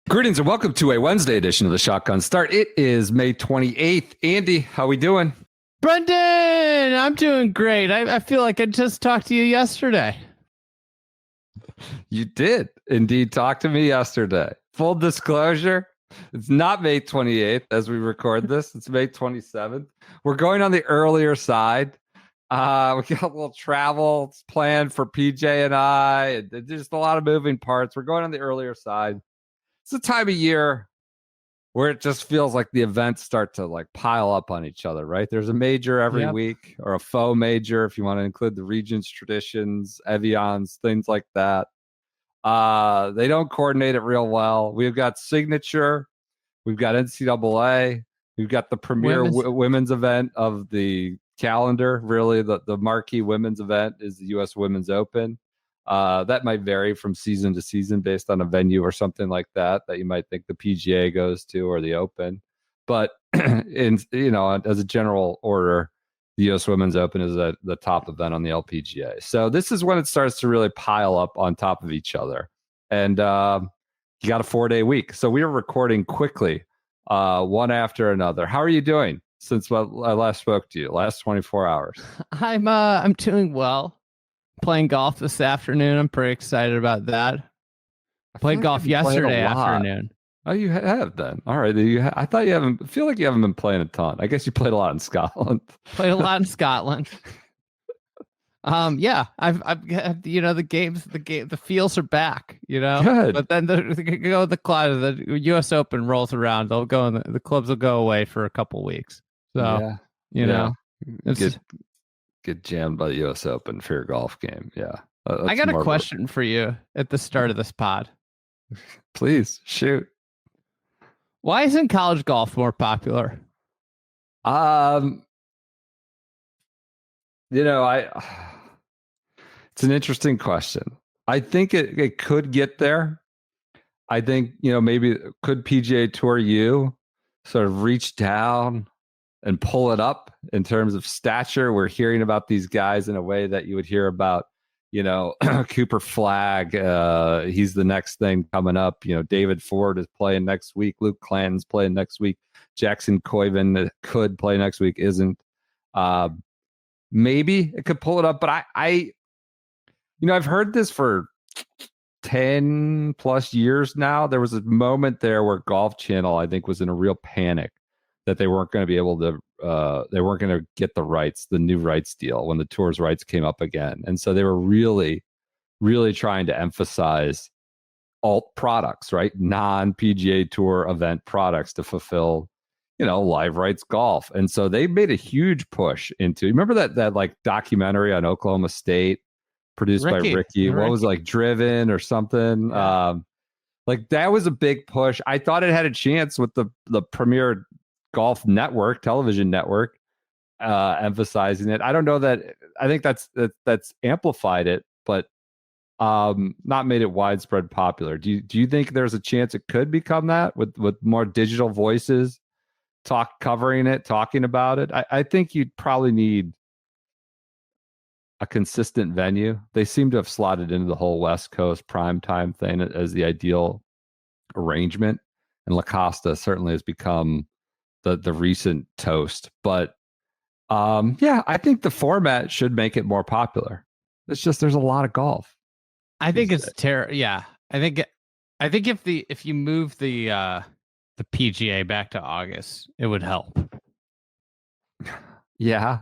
Greetings and welcome to a Wednesday edition of the Shotgun Start. It is May 28th. Andy, how we doing? Brendan, I'm doing great. I feel like I just talked to you yesterday. You did indeed talk to me yesterday. Full disclosure, it's not May 28th as we record this. It's May 27th. We're going on the earlier side. We got a little travel planned for PJ and I. There's just a lot of moving parts. We're going on the earlier side. It's a time of year where it just feels like the events start to like pile up on each other, right? There's a major every week, or a faux major if you want to include the Regents, Traditions, Evians, things like that. They don't coordinate it real well. We've got Signature, we've got NCAA, we've got the premier women's event of the calendar. Really, the marquee women's event is the U.S. Women's Open. That might vary from season to season based on a venue or something like that you might think the PGA goes to or the Open. But as a general order, the U.S. Women's Open is the top event on the LPGA. So this is when it starts to really pile up on top of each other. And you got a 4-day week. So we are recording quickly, one after another. How are you doing since I last spoke to you, last 24 hours? I'm doing well. Playing golf this afternoon. I'm pretty excited about that. I played golf yesterday afternoon. Oh, you have then? All right. I thought you haven't. I feel like you haven't been playing a ton. I guess you played a lot in Scotland. Played a lot in Scotland. Yeah. I've the games. The feels are back. Good. But then the cloud. The U.S. Open rolls around. They'll go and the clubs will go away for a couple weeks. So it's. Get jammed by the U.S. Open for your golf game. Yeah. I got a question for you at the start of this pod. Please shoot. Why isn't college golf more popular? It's an interesting question. I think it could get there. I think, maybe could PGA Tour U sort of reach down and pull it up in terms of stature. We're hearing about these guys in a way that you would hear about, Cooper Flagg. He's the next thing coming up. David Ford is playing next week. Luke Clanton's playing next week. Jackson Coyven could play next week, isn't. Maybe it could pull it up, but I've heard this for 10 plus years now. There was a moment there where Golf Channel, I think, was in a real panic that they weren't going to be able to, they weren't going to get the new rights deal when the tour's rights came up again. And so they were really, really trying to emphasize alt products, right? Non-PGA Tour event products to fulfill, live rights golf. And so they made a huge push into, remember that like documentary on Oklahoma State produced by Ricky? What was like Driven or something? Yeah. Like that was a big push. I thought it had a chance with the premier golf network, television network, emphasizing it. I don't know that. I think that's amplified it, but not made it widespread popular. Do you think there's a chance it could become that with more digital voices covering it, talking about it? I think you'd probably need a consistent venue. They seem to have slotted into the whole West Coast primetime thing as the ideal arrangement, and La Costa certainly has become the recent toast. But I think the format should make it more popular. It's just there's a lot of golf. I think it's terrible. Yeah, I think if you move the PGA back to August, it would help. Yeah.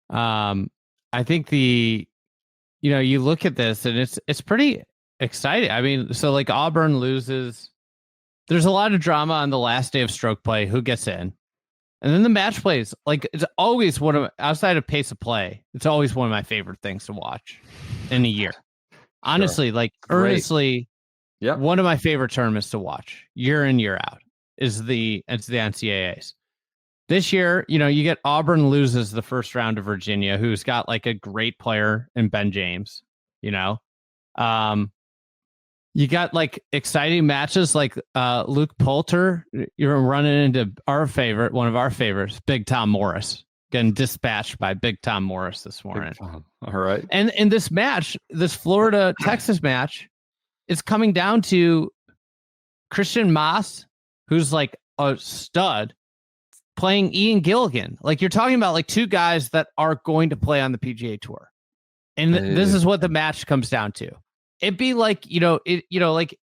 I think you look at this and it's pretty exciting. I mean, so like Auburn loses. There's a lot of drama on the last day of stroke play. Who gets in? And then the match plays. Like, it's always outside of pace of play, it's always one of my favorite things to watch in a year. Honestly, earnestly, one of my favorite tournaments to watch year in, year out is the NCAAs. This year, you get Auburn loses the first round to Virginia, who's got like a great player in Ben James, You got like exciting matches like Luke Poulter. You're running into one of our favorites, Big Tom Morris, getting dispatched by Big Tom Morris this morning. All right. And in this match, this Florida-Texas match, it's coming down to Christian Moss, who's like a stud, playing Ian Gilligan. Like you're talking about like two guys that are going to play on the PGA Tour. And this is what the match comes down to. It'd be like, like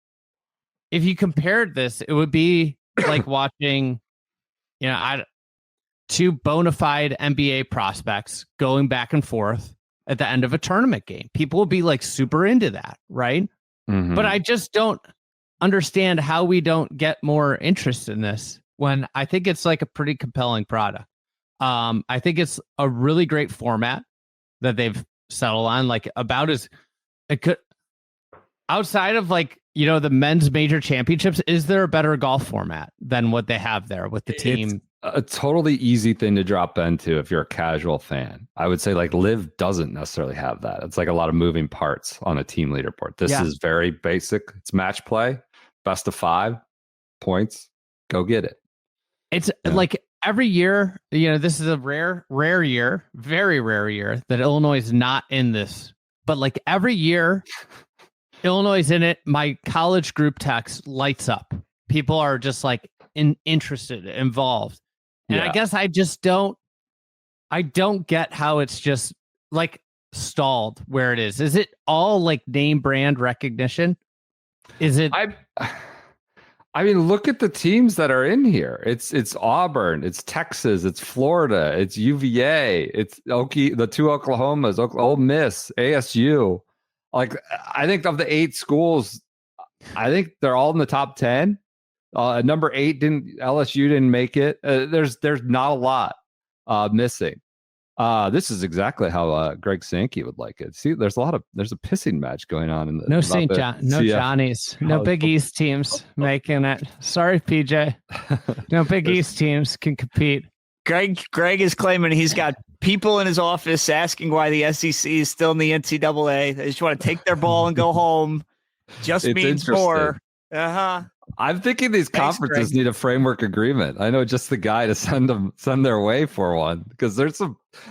if you compared this, it would be like watching, two bona fide NBA prospects going back and forth at the end of a tournament game. People will be like super into that, right? Mm-hmm. But I just don't understand how we don't get more interest in this when I think it's like a pretty compelling product. I think it's a really great format that they've settled on, like about as it could outside of like, the men's major championships. Is there a better golf format than what they have there with the team? It's a totally easy thing to drop into if you're a casual fan. I would say like LIV doesn't necessarily have that. It's like a lot of moving parts on a team leaderboard. This is very basic. It's match play, best of 5 points. Go get it. It's like every year, this is a rare year, very rare year that Illinois is not in this. But like every year, Illinois is in it. My college group text lights up. People are just like interested, involved. And I guess I just don't get how it's just like stalled where it is. Is it all like name brand recognition? Is it? I mean, look at the teams that are in here. It's Auburn, it's Texas, it's Florida, it's UVA, it's the 2 Oklahomas, Ole Miss, ASU. Like, I think of the 8 schools, I think they're all in the top 10. Number 8 LSU didn't make it. There's not a lot missing. This is exactly how Greg Sankey would like it. See, there's a pissing match going on in the Johnnies, no Big East teams making it. Sorry, PJ. No Big East teams can compete. Greg is claiming he's got people in his office asking why the SEC is still in the NCAA. They just want to take their ball and go home. Just means more. I'm thinking these conferences need a framework agreement. I know just the guy to send their way for one, because there's a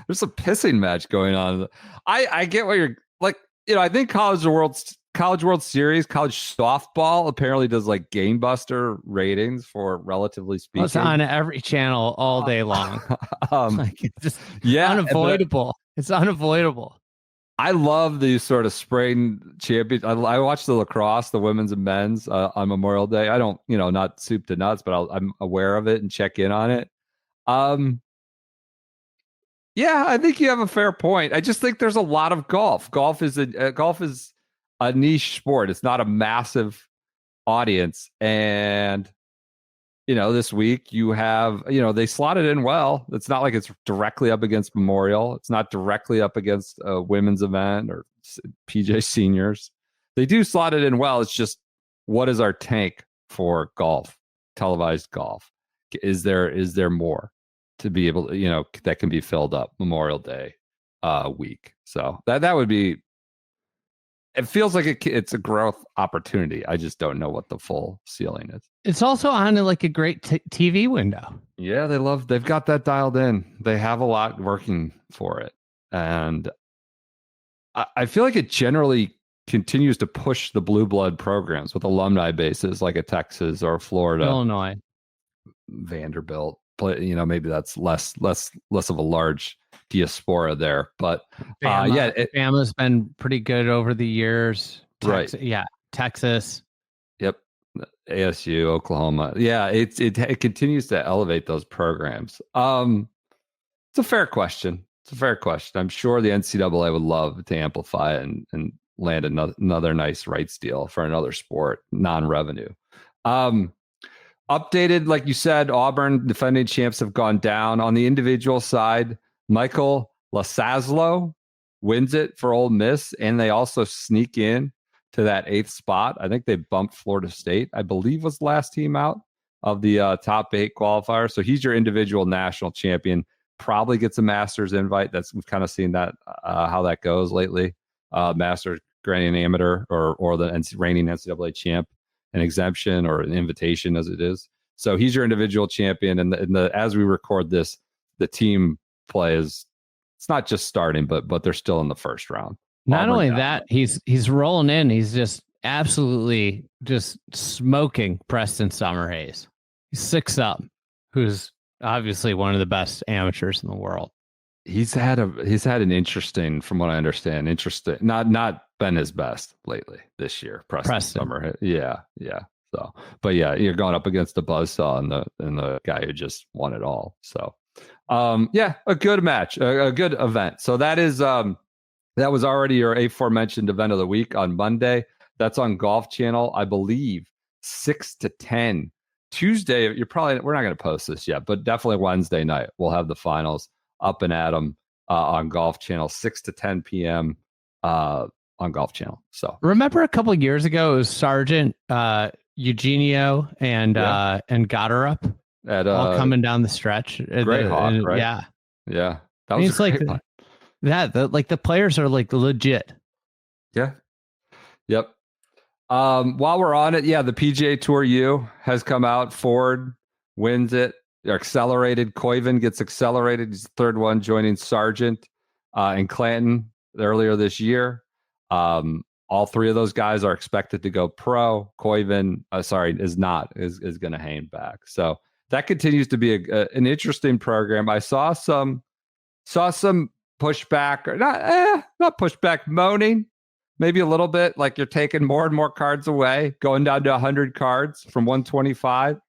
pissing match going on. I get what you're like. I think College World Series, college softball apparently does like gamebuster ratings for relatively speaking. It's on every channel all day long. It's just unavoidable. It's unavoidable. I love these sort of spring champions. I watch the lacrosse, the women's and men's on Memorial Day. I don't, not soup to nuts, but I'm aware of it and check in on it. Yeah, I think you have a fair point. I just think there's a lot of golf. Golf is a niche sport. It's not a massive audience. And, this week you have, they slotted in well. It's not like it's directly up against Memorial. It's not directly up against a women's event or PJ Seniors. They do slot it in well. It's just, what is our tank for golf, televised golf? Is there more to be able to, that can be filled up Memorial Day week? So that would be, it feels like it's a growth opportunity. I just don't know what the full ceiling is. It's also on like a great TV window. Yeah, they've got that dialed in. They have a lot working for it. And I feel like it generally continues to push the blue blood programs with alumni bases like a Texas or Florida, Illinois, Vanderbilt. Maybe that's less of a large diaspora there, but Bama's been pretty good over the years. Right? Yeah, Texas. Yep, ASU, Oklahoma. Yeah, it continues to elevate those programs. It's a fair question. I'm sure the NCAA would love to amplify it and land another nice rights deal for another sport, non-revenue. Updated, like you said, Auburn defending champs have gone down. On the individual side, Michael Lasaslo wins it for Ole Miss, and they also sneak in to that 8th spot. I think they bumped Florida State, I believe, was the last team out of the top 8 qualifiers. So he's your individual national champion. Probably gets a Masters invite. We've kind of seen that how that goes lately. Masters granting amateur or the reigning NCAA champ an exemption or an invitation as it is. So he's your individual champion. And as we record this, the team play it's not just starting, but they're still in the first round. Not only that, he's rolling in. He's just absolutely just smoking Preston Summerhays. He's 6 up, who's obviously one of the best amateurs in the world. He's had an interesting, from what I understand, not been his best lately this year. Preston. Summerhays. Yeah. So, but yeah, you're going up against the buzzsaw and the guy who just won it all. So, a good match, a good event. So that was already your aforementioned event of the week on Monday. That's on Golf Channel, I believe, 6 to 10. Tuesday, we're not going to post this yet, but definitely Wednesday night we'll have the finals up and at 'em on Golf Channel, 6 to 10 p.m. On Golf Channel. So remember a couple of years ago, it was Sargent, Eugenio, and Gotterup all coming down the stretch. Great Hawk, right? Yeah. That was like that. The players are like legit. Yeah. Yep. While we're on it, the PGA Tour U has come out. Ford wins it. They're accelerated. Koiven gets accelerated. He's the third one, joining Sargent and Clanton earlier this year. All three of those guys are expected to go pro. Koiven, is going to hang back. So that continues to be an interesting program. I saw some pushback, or not pushback, moaning, maybe a little bit, like you're taking more and more cards away, going down to 100 cards from 125.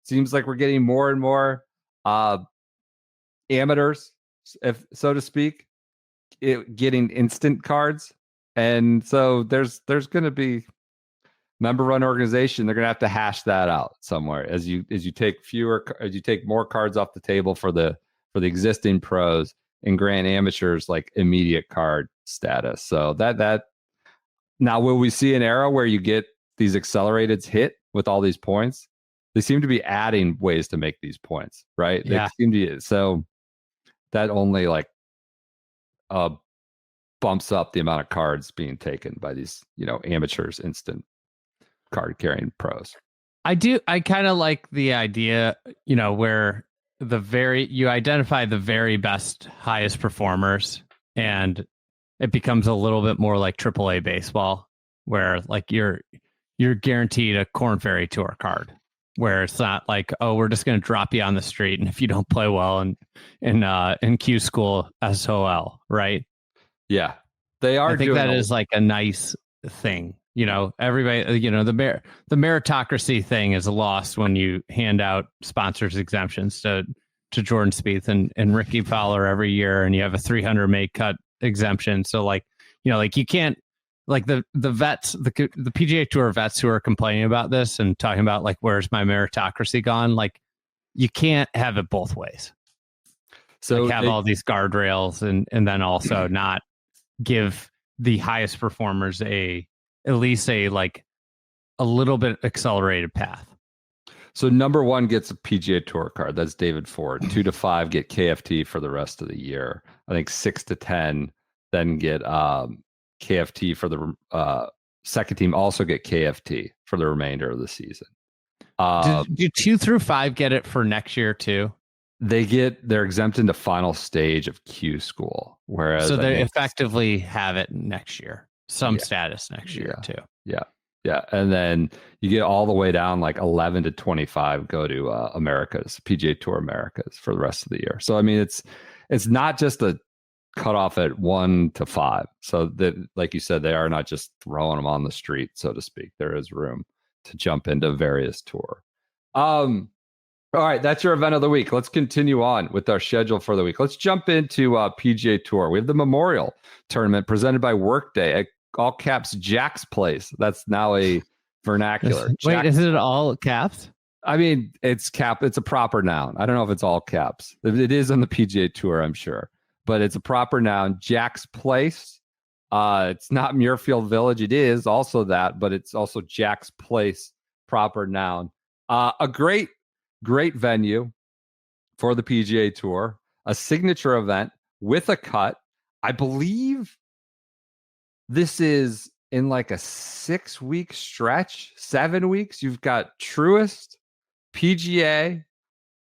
Seems like we're getting more and more amateurs, if so to speak, getting instant cards. And so there's going to be member run organization. They're going to have to hash that out somewhere as you take more cards off the table for the existing pros and grant amateurs like immediate card status. So that now, will we see an era where you get these accelerateds hit with all these points? They seem to be adding ways to make these points, right? Yeah. They seem to, so that only bumps up the amount of cards being taken by these, amateurs, instant card carrying pros. I kind of like the idea, where you identify the very best, highest performers, and it becomes a little bit more like AAA baseball, where like you're guaranteed a Korn Ferry Tour card, where it's not like, oh, we're just going to drop you on the street, and if you don't play well in Q school, SOL, right? Yeah, they are. I think that is like a nice thing. Everybody, the meritocracy thing is lost when you hand out sponsors exemptions to Jordan Spieth and Ricky Fowler every year, and you have a 300 make cut exemption. So you can't, like the vets, the PGA Tour vets who are complaining about this and talking about like, where's my meritocracy gone? Like, you can't have it both ways. So have all these guardrails and then also not give the highest performers at least a little bit accelerated path. So number 1 gets a PGA Tour card. That's David Ford. 2 to 5 get KFT for the rest of the year. I think 6 to 10 then get KFT for the second team. Also get KFT for the remainder of the season. Do 2 through 5 get it for next year too? They're exempt into final stage of Q school, whereas so they effectively have it next year, status next year too. Yeah, and then you get all the way down like 11 to 25 go to Americas, PGA Tour Americas for the rest of the year. So I mean, it's not just a cutoff at 1 to 5. So that, like you said, they are not just throwing them on the street, so to speak. There is room to jump into various tour. All right, that's your event of the week. Let's continue on with our schedule for the week. Let's jump into PGA Tour. We have the Memorial Tournament presented by Workday at all caps Jack's Place. That's now a vernacular. Wait, is it all caps? I mean, it's a proper noun. I don't know if it's all caps. It is on the PGA Tour, I'm sure, but it's a proper noun. Jack's Place. It's not Muirfield Village. It is also that, but it's also Jack's Place, proper noun. A great venue for the PGA Tour, a signature event with a cut. I believe this is in like a 6-week stretch, 7 weeks. You've got Truist, PGA,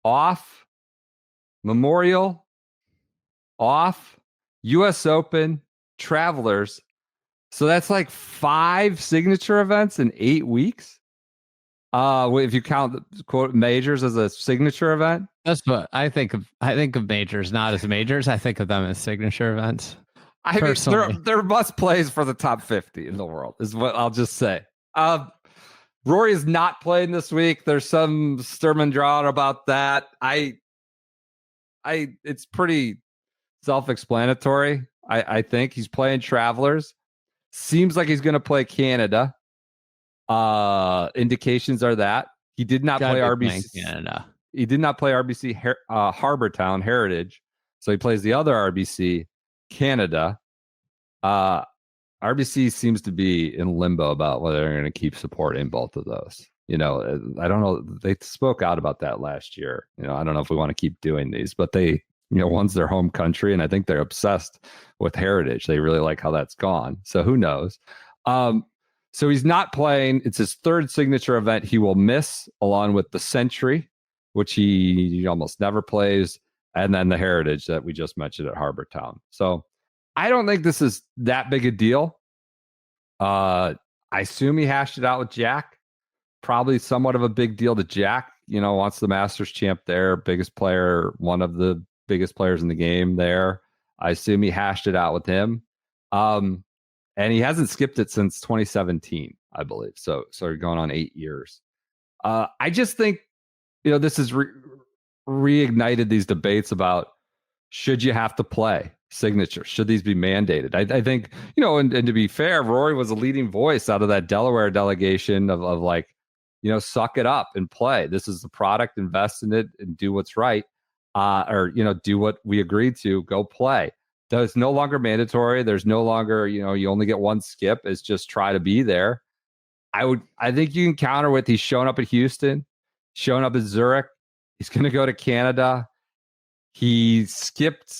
off, Memorial, off, US Open, Travelers, So that's like 5 signature events in 8 weeks. If you count the quote majors as a signature event. That's what I think of. I think of majors not as majors. I think of them as signature events. I mean, Personally. they're must plays for the top 50 in the world, is what I'll just say. Rory is not playing this week. There's some Sturm und Drang about that. It's pretty self-explanatory. I think he's playing Travelers. Seems like he's going to play Canada. Indications are that he did not play RBC Canada. He did not play RBC Harbortown Heritage, so he plays the other RBC Canada. RBC seems to be in limbo about whether they're going to keep supporting both of those. I don't know. They spoke out about that last year. I don't know if we want to keep doing these, but they, one's their home country, and I think they're obsessed with Heritage. They really like how that's gone. So who knows? So he's not playing. It's his 3rd signature event he will miss, along with the Century, which he almost never plays, and then the Heritage that we just mentioned at Harbortown. So I don't think this is that big a deal. I assume he hashed it out with Jack. Probably somewhat of a big deal to Jack. Wants the Masters champ there, biggest player, one of the biggest players in the game there. I assume he hashed it out with him. And he hasn't skipped it since 2017, I believe. So you're going on 8 years. I just think, this has reignited these debates about, should you have to play signatures? Should these be mandated? I think, and to be fair, Rory was a leading voice out of that Delaware delegation of like, suck it up and play. This is the product, invest in it and do what's right. Or do what we agreed to, go play. It's no longer mandatory. There's no longer, you only get one skip. It's just try to be there. I think you can counter with, he's showing up at Houston, showing up at Zurich. He's going to go to Canada. He skipped,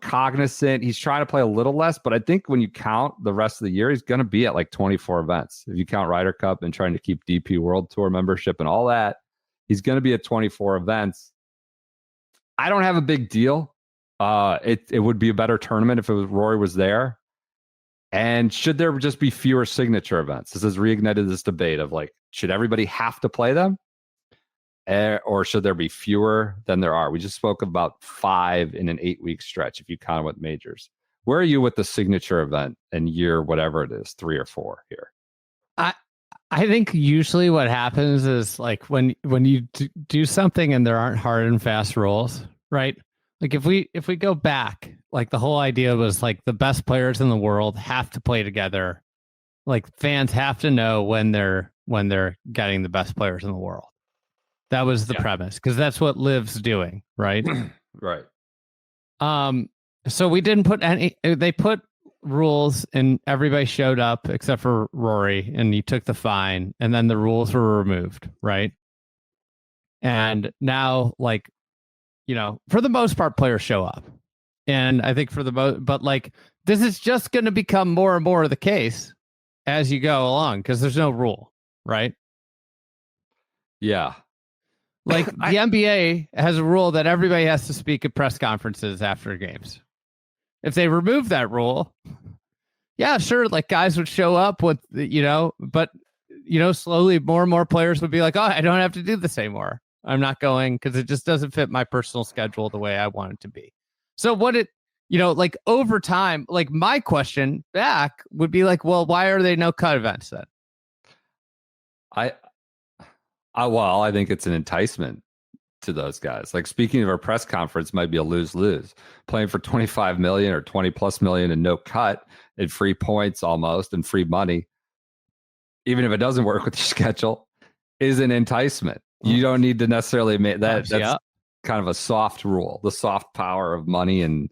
Cognizant. He's trying to play a little less, but I think when you count the rest of the year, he's going to be at like 24 events. If you count Ryder Cup and trying to keep DP World Tour membership and all that, he's going to be at 24 events. I don't have a big deal. It would be a better tournament if Rory was there. And should there just be fewer signature events? This has reignited this debate of like, should everybody have to play them? Or should there be fewer than there are? We just spoke about 5 in an 8-week stretch, if you count with majors. Where are you with the signature event and year, whatever it is, 3 or 4 here? I think usually what happens is like when you do something and there aren't hard and fast rules, right? Like if we go back, like the whole idea was like the best players in the world have to play together. Like fans have to know when they're getting the best players in the world. That was the premise, because that's what LIV's doing, right? Right. So we didn't put any. They put rules, and everybody showed up except for Rory, and he took the fine, and then the rules were removed, right? And now, like, for the most part, players show up, and I think for the most, but like this is just going to become more and more the case as you go along, because there's no rule, right? Yeah. Like the NBA has a rule that everybody has to speak at press conferences after games. If they remove that rule, yeah, sure, like guys would show up with, but, slowly more and more players would be like, oh, I don't have to do this anymore. I'm not going because it just doesn't fit my personal schedule the way I want it to be. So like over time, like my question back would be like, well, why are there no cut events then? Well, I think it's an enticement to those guys. Like speaking of our press conference might be a lose-lose. Playing for 25 million or 20 plus million and no cut and free points almost and free money, even if it doesn't work with your schedule, is an enticement. You don't need to necessarily make that. That's kind of a soft rule, the soft power of money and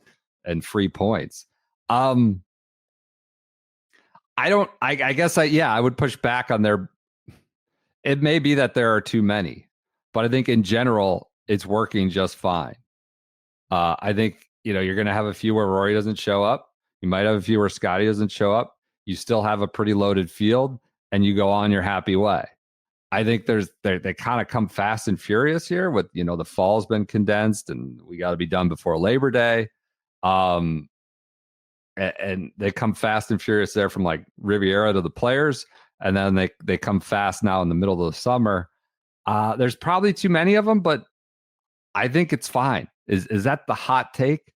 free points. I guess I would push back on their. It may be that there are too many, but I think in general, it's working just fine. I think, you're going to have a few where Rory doesn't show up. You might have a few where Scotty doesn't show up. You still have a pretty loaded field and you go on your happy way. I think they kind of come fast and furious here with, the fall's been condensed and we got to be done before Labor Day. and they come fast and furious there from like Riviera to the Players, and then they come fast now in the middle of the summer. There's probably too many of them, but I think it's fine. Is that the hot take?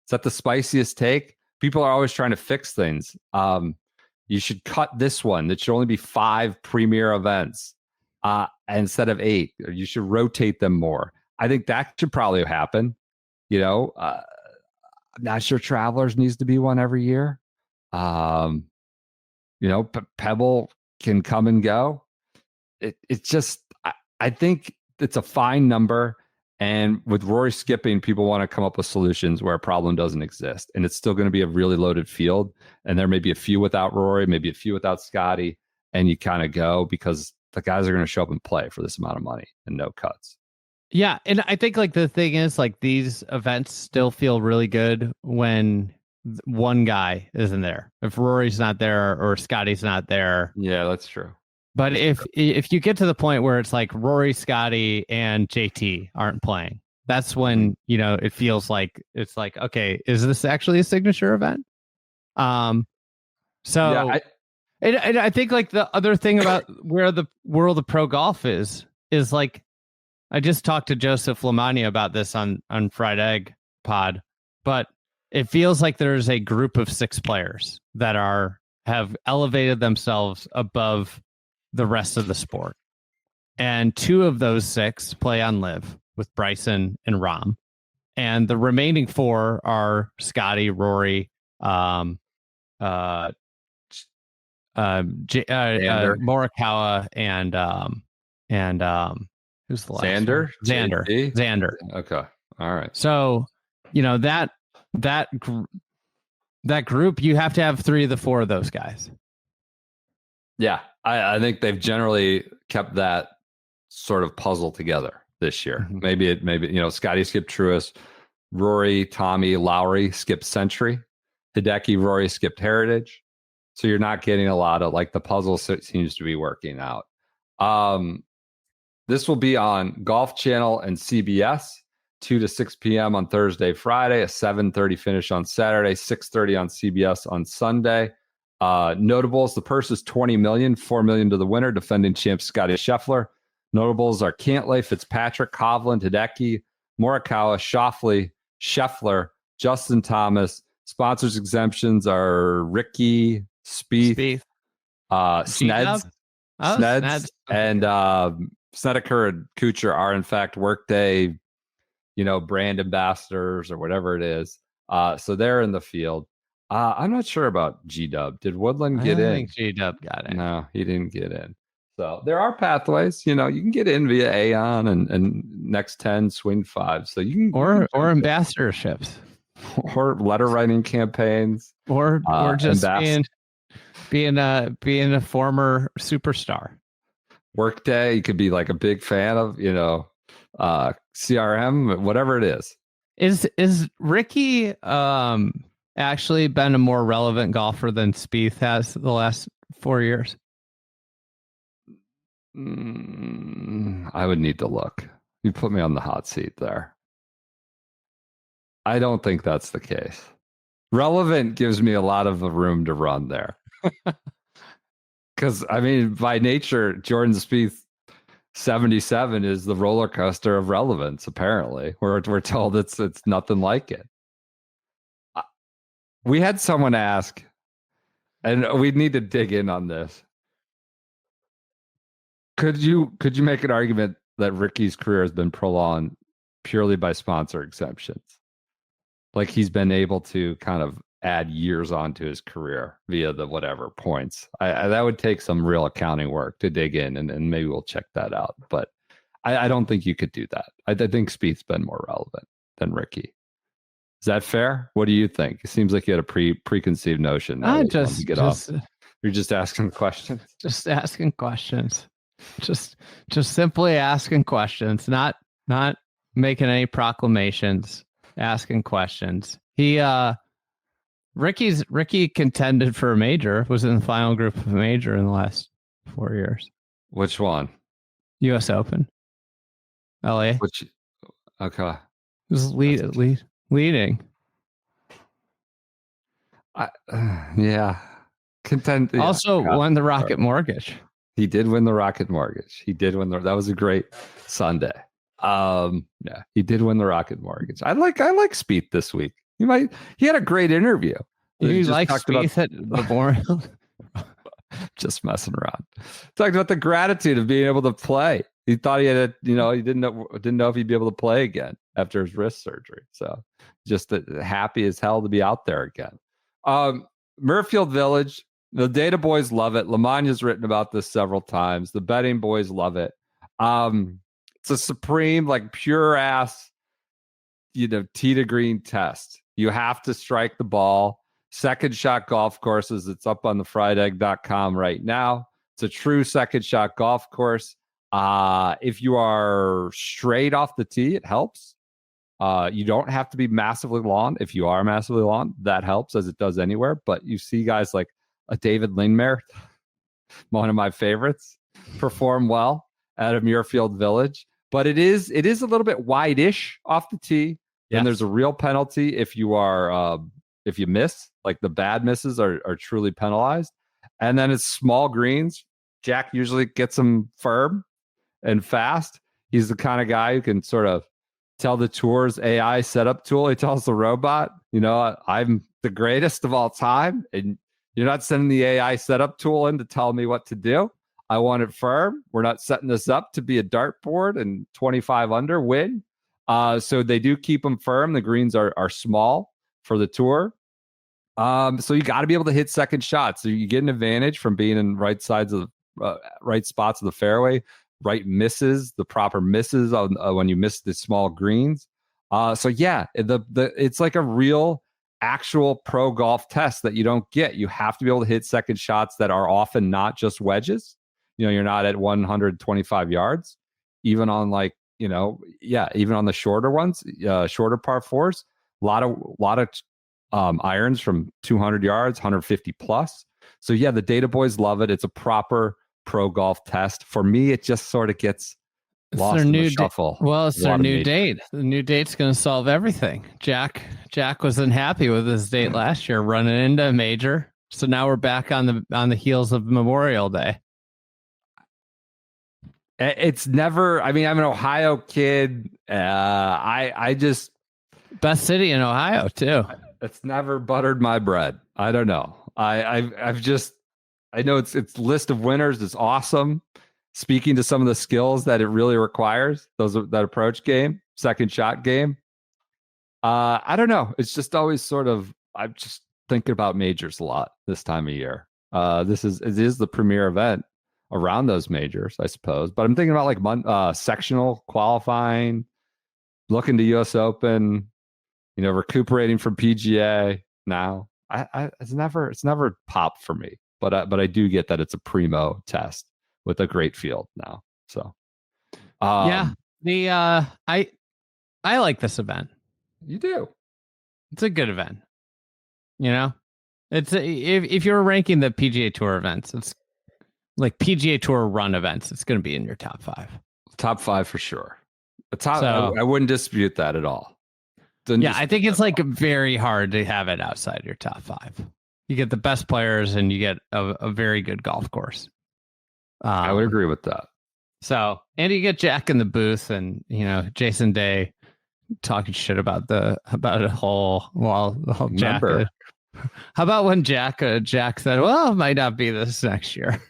Is that the spiciest take? People are always trying to fix things. You should cut this one. It should only be 5 premier events instead of 8. Or you should rotate them more. I think that should probably happen. I'm not sure Travelers needs to be one every year. Pebble can come and go. It's just, I think it's a fine number. And with Rory skipping, people want to come up with solutions where a problem doesn't exist. And it's still going to be a really loaded field. And there may be a few without Rory, maybe a few without Scotty. And you kind of go because the guys are going to show up and play for this amount of money and no cuts. Yeah. And I think like the thing is like these events still feel really good when one guy isn't there. If Rory's not there or Scotty's not there. Yeah, that's true. But if you get to the point where it's like Rory, Scotty, and JT aren't playing, that's when it feels like it's like, okay, is this actually a signature event? And I think like the other thing about where the world of pro golf is like, I just talked to Joseph Lamagna about this on Fried Egg Pod, but it feels like there's a group of 6 players that have elevated themselves above the rest of the sport. And 2 of those 6 play on LIV with Bryson and Rahm. And the remaining 4 are Scotty, Rory, Morikawa, and who's the last Xander? one? Xander. Okay. All right. So, that group, you have to have 3 of the 4 of those guys. Yeah, I think they've generally kept that sort of puzzle together this year. Mm-hmm. Maybe Scotty skipped Truist, Rory, Tommy, Lowry skipped Century, Hideki, Rory skipped Heritage. So you're not getting a lot of like the puzzle seems to be working out. This will be on Golf Channel and CBS, 2 to 6 p.m. on Thursday, Friday, a 7:30 finish on Saturday, 6:30 on CBS on Sunday. Notables, the purse is $20 million, $4 million to the winner, defending champ Scotty Scheffler. Notables are Cantlay, Fitzpatrick, Hovland, Hideki, Morikawa, Schauffele, Scheffler, Justin Thomas. Sponsors exemptions are Ricky, Spieth. Sneds, and Snedeker and Kuchar are in fact Workday, brand ambassadors or whatever it is. So they're in the field. I'm not sure about G-Dub. Did Woodland get in? I think G-Dub got in. No, he didn't get in. So there are pathways. You can get in via Aon and Next 10, Swing 5. So you can or ambassadorships, or letter writing campaigns, or just being a former superstar. Workday, you could be like a big fan of CRM, whatever it is. Is Ricky actually been a more relevant golfer than Spieth has the last 4 years? I would need to look. You put me on the hot seat there. I don't think that's the case. Relevant gives me a lot of the room to run there. Because, by nature, Jordan Spieth 77 is the roller coaster of relevance, apparently. We're told it's nothing like it. We had someone ask, and we need to dig in on this. Could you make an argument that Ricky's career has been prolonged purely by sponsor exemptions? Like he's been able to kind of add years onto his career via the whatever points. That would take some real accounting work to dig in, and maybe we'll check that out. But I don't think you could do that. I think Spieth's been more relevant than Ricky. Is that fair? What do you think? It seems like you had a preconceived notion. You're just asking questions. Just asking questions. Just simply asking questions. Not making any proclamations. Asking questions. Ricky contended for a major. Was in the final group of a major in the last 4 years. Which one? U.S. Open. LA. Okay. It was leading. Yeah. Content. Yeah. Also won the Rocket Mortgage. He did win the Rocket Mortgage. He did win that was a great Sunday. Yeah, he did win the Rocket Mortgage. I like Spieth this week. He had a great interview. You like Spieth at Memorial? Just messing around. Talked about the gratitude of being able to play. He thought he had he didn't know if he'd be able to play again after his wrist surgery. So just happy as hell to be out there again. Murfield Village, the data boys love it. Lamagna's written about this several times. The betting boys love it. It's a supreme, like pure ass, tee to green test. You have to strike the ball. Second shot golf courses. It's up on the friedegg.com right now. It's a true second shot golf course. If you are straight off the tee, it helps. You don't have to be massively long. If you are massively long, that helps, as it does anywhere. But you see guys like a David Lindmer, one of my favorites, perform well at a Muirfield Village. But it is a little bit wide-ish off the tee. Yes. And there's a real penalty if you are if you miss. Like the bad misses are truly penalized. And then it's small greens. Jack usually gets them firm and fast. He's the kind of guy who can sort of tell the tour's AI setup tool. He tells the robot, I'm the greatest of all time, and you're not sending the AI setup tool in to tell me what to do. I want it firm. We're not setting this up to be a dartboard and 25 under win. So they do keep them firm. The greens are small for the tour. So you got to be able to hit second shots. So you get an advantage from being in right spots of the fairway, right misses, the proper misses when you miss the small greens. So yeah, it's like a real actual pro golf test that you don't get. You have to be able to hit second shots that are often not just wedges. You're not at 125 yards, even on even on the shorter ones, shorter par fours, a lot of irons from 200 yards, 150 plus. So yeah, the data boys love it. It's a proper pro golf test. For me, it just sort of gets lost in the shuffle. It's their new date. The new date's going to solve everything. Jack wasn't happy with his date last year, running into a major. So now we're back on the heels of Memorial Day. It's never. I mean, I'm an Ohio kid. I just best city in Ohio too. It's never buttered my bread. I don't know. I know its list of winners is awesome. Speaking to some of the skills that it really requires, that approach game, second shot game. I don't know. It's just always sort of. I'm just thinking about majors a lot this time of year. It is the premier event around those majors, I suppose. But I'm thinking about like sectional qualifying, looking to U.S. Open, recuperating from PGA now. It's never popped for me. But I do get that it's a primo test with a great field now. So I like this event. You do. It's a good event. It's if you're ranking the PGA Tour events, it's like PGA Tour run events. It's going to be in your top 5. Top 5 for sure. I wouldn't dispute that at all. I think it's like very hard to have it outside your top 5. You get the best players and you get a very good golf course. I would agree with that. So, and you get Jack in the booth and, Jason Day talking shit about a hole while Jack. How about when Jack said, well, it might not be this next year.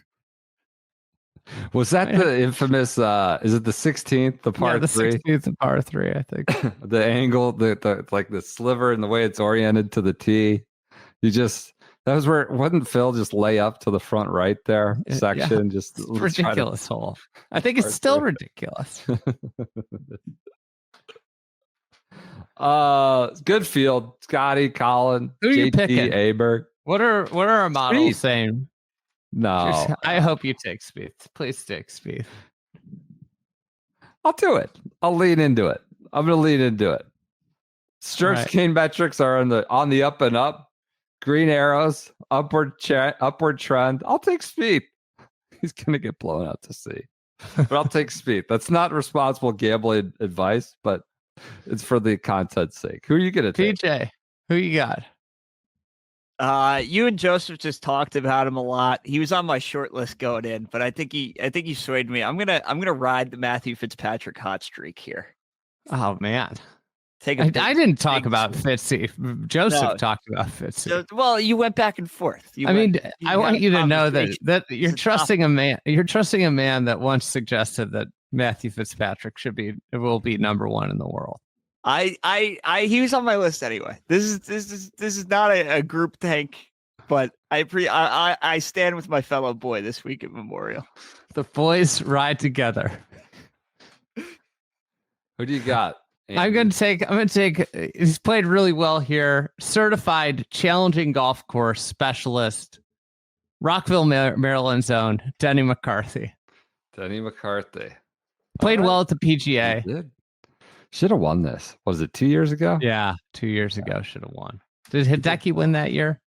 Was that the infamous, is it the 16th, the par 3? The 16th, the par 3, I think. The angle, the like the sliver and the way it's oriented to the tee. That was where, wouldn't Phil just lay up to the front right there section? Yeah. Just ridiculous hole. I think it's still ridiculous. Good field. Scotty, Colin, who are you picking? Aberg. What are our models saying? No. I hope you take Spieth. Please take Spieth. I'll do it. I'll lean into it. I'm going to lean into it. Strokes gain metrics are on the up and up. Green arrows, upward trend. I'll take Spieth. He's going to get blown out to sea. But I'll take Spieth. That's not responsible gambling advice, but it's for the content's sake. Who are you going to take? PJ, who you got? You and Joseph just talked about him a lot. He was on my short list going in, but I think he swayed me. I'm gonna ride the Matthew Fitzpatrick hot streak here. Oh man. Take I didn't talk about Fitzy. Joseph talked about Fitzy. So, well, you went back and forth. I want you to know that you're It's trusting a man. You're trusting a man that once suggested that Matthew Fitzpatrick will be number one in the world. He was on my list anyway. This is not a group tank, but I stand with my fellow boy this week at Memorial. The boys ride together. Who do you got? Andy? I'm gonna take. He's played really well here. Certified challenging golf course specialist, Rockville, Maryland's own Denny McCarthy. Denny McCarthy Played well at the PGA. Should have won this. Was it 2 years ago? Yeah, 2 years ago should have won. Did Hideki win that year?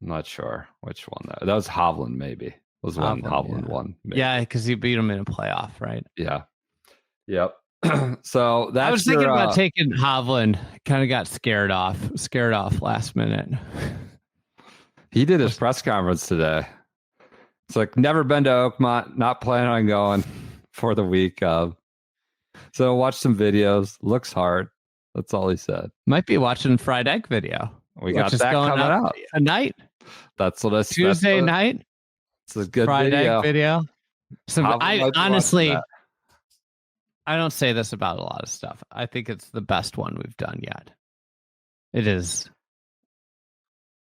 I'm not sure which one. That was Hovland, maybe. Was one Hovland won. Maybe. Yeah, because he beat him in a playoff, right? Yeah. Yep. So that's I was thinking about taking Hovland. Kind of got scared off last minute. He did his press conference today. It's like, never been to Oakmont, not planning on going for the week of. So watch some videos. Looks hard. That's all he said. Might be watching Fried Egg video. We got that coming out tonight. That's what it's Tuesday night. It's a good Fried video. Egg video. So I honestly, that. I don't say this about a lot of stuff. I think it's the best one we've done yet. It is.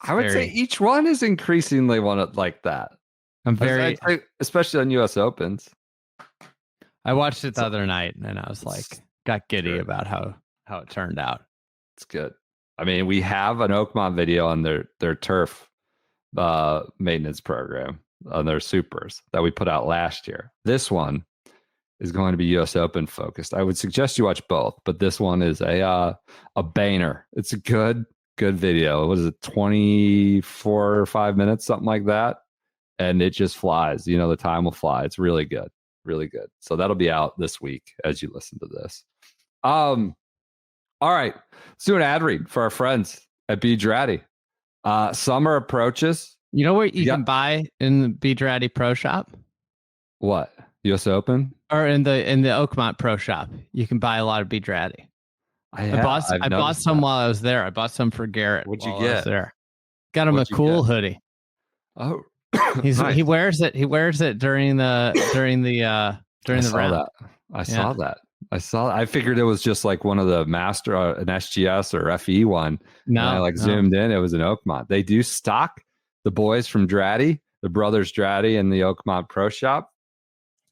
I would say each one is increasingly one like that. Especially on U.S. Opens. I watched it the other night and I was like, got giddy about how it turned out. It's good. I mean, we have an Oakmont video on their turf maintenance program on their supers that we put out last year. This one is going to be U.S. Open focused. I would suggest you watch both, but this one is a banger. It's a good video. What is it, 24 or 5 minutes, something like that? And it just flies. You know, the time will fly. It's really good. Really good. So that'll be out this week as you listen to this. All right. Let's do an ad read for our friends at B. Dratty. Summer approaches. You know what you can buy in the B. Dratty Pro Shop? What? U.S. Open? Or in the Oakmont Pro Shop. You can buy a lot of B. Dratty. I bought some while I was there. I bought some for Garrett. What'd you get? There. Got him a cool hoodie. Oh, nice. He wears it. He wears it during the round. I saw that. I figured it was just like one of the master, an SGS or FE one. No, and I zoomed in. It was an Oakmont. They do stock the boys from Dratty, the brothers Dratty, in the Oakmont Pro Shop.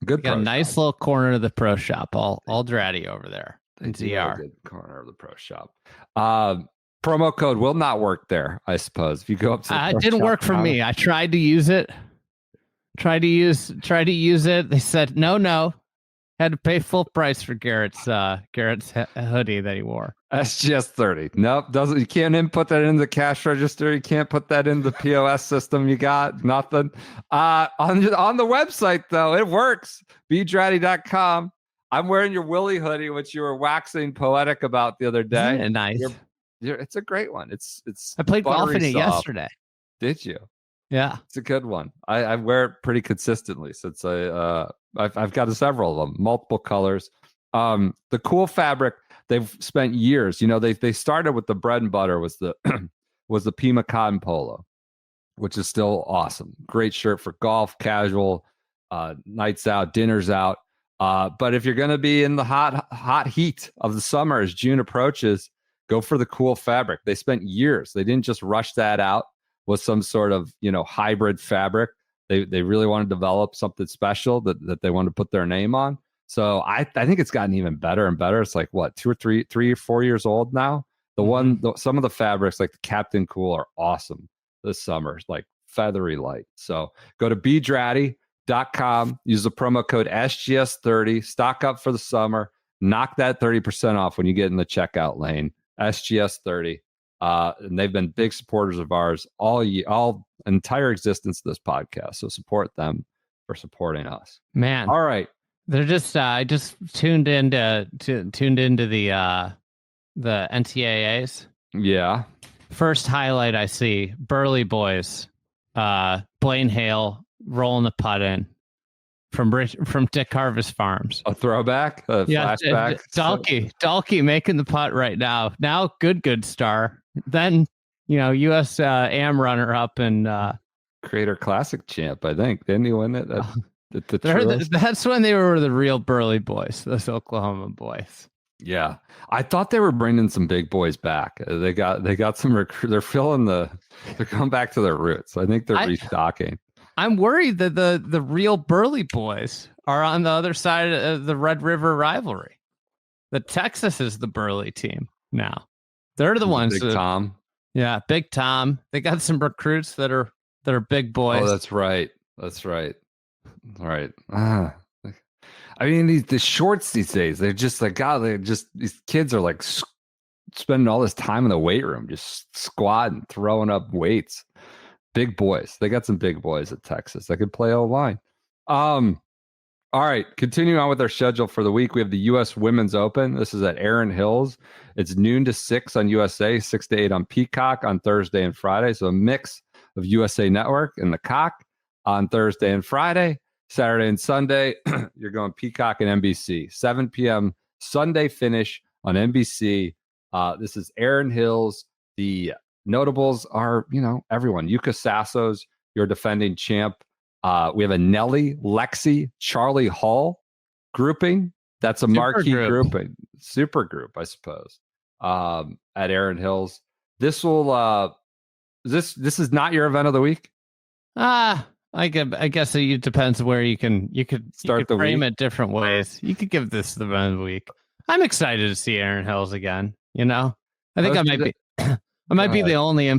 Good. Got a nice little corner of the Pro Shop. All Dratty over there. They do have a good corner of the Pro Shop. Promo code will not work there, I suppose. If you go up to it didn't work for me. I tried to use it. Tried to use it. They said no. Had to pay full price for Garrett's hoodie that he wore. SGS 30. Nope, doesn't. You can't input that in the cash register. You can't put that in the POS system. You got nothing. On the website though, it works. BDratty.com. I'm wearing your Willie hoodie, which you were waxing poetic about the other day. Isn't it nice? It's a great one. It's. I played golf in it yesterday. Did you? Yeah, it's a good one. I wear it pretty consistently since I've got several of them, multiple colors. The cool fabric. They've spent years. You know, they started with the bread and butter was the Pima cotton polo, which is still awesome. Great shirt for golf, casual, nights out, dinners out. But if you're going to be in the hot heat of the summer as June approaches, go for the cool fabric. They spent years. They didn't just rush that out with some sort of, hybrid fabric. They really want to develop something special that they want to put their name on. So I think it's gotten even better and better. It's like what, 2 or 3 or 4 years old now. Some of the fabrics like the Captain Cool are awesome this summer, like feathery light. So go to bdratty.com, use the promo code SGS30, stock up for the summer, knock that 30% off when you get in the checkout lane. SGS30. And they've been big supporters of ours all entire existence of this podcast. So support them for supporting us. Man. All right. They're just I just tuned into the NCAAs. Yeah. First highlight I see, Burley boys. Blaine Hale rolling the putt in from Dick Harvest Farms. A throwback, a flashback. Dalkey making the putt right now. Now good star. Then U.S. Am runner up and Creator Classic champ. I think didn't he win it? That's when they were the real Burley boys, those Oklahoma boys. Yeah, I thought they were bringing some big boys back. They got some They're they're going back to their roots. I think they're restocking. I'm worried that the real Burley boys are on the other side of the Red River rivalry. The Texas is the Burley team now. They're the ones. Big Tom. Yeah, Big Tom. They got some recruits that are big boys. Oh, that's right. All right. I mean, the shorts these days, they're just like, God, these kids are like spending all this time in the weight room, just squatting, throwing up weights. Big boys. They got some big boys at Texas that could play O-line. All right. Continuing on with our schedule for the week, we have the U.S. Women's Open. This is at Erin Hills. It's noon to 6 on USA, 6 to 8 on Peacock on Thursday and Friday. So a mix of USA Network and the Cock on Thursday and Friday. Saturday and Sunday, you're going Peacock and NBC. 7 p.m. Sunday finish on NBC. This is Erin Hills. The notables are, everyone. Yuka Sasso's your defending champ. We have a Nelly, Lexi, Charlie Hall grouping. That's a marquee grouping. Super group, I suppose, at Erin Hills. This will this is not your event of the week? I guess it depends where you could frame it different ways. You could give this the event of the week. I'm excited to see Erin Hills again. I think I might be the only we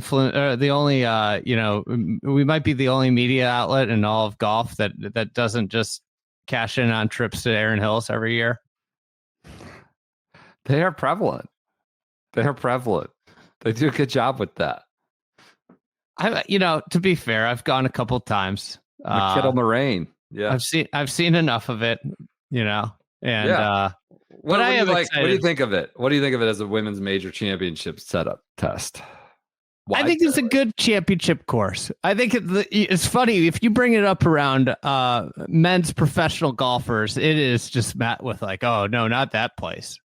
might be the only media outlet in all of golf that doesn't just cash in on trips to Erin Hills every year. They are prevalent. They do a good job with that. To be fair, I've gone a couple times. McKittle Moraine. Yeah. I've seen enough of it, and what do you think of it? What do you think of it as a women's major championship setup test? I think it's a good championship course. I think it's funny if you bring it up around men's professional golfers, it is just met with like, oh no, not that place.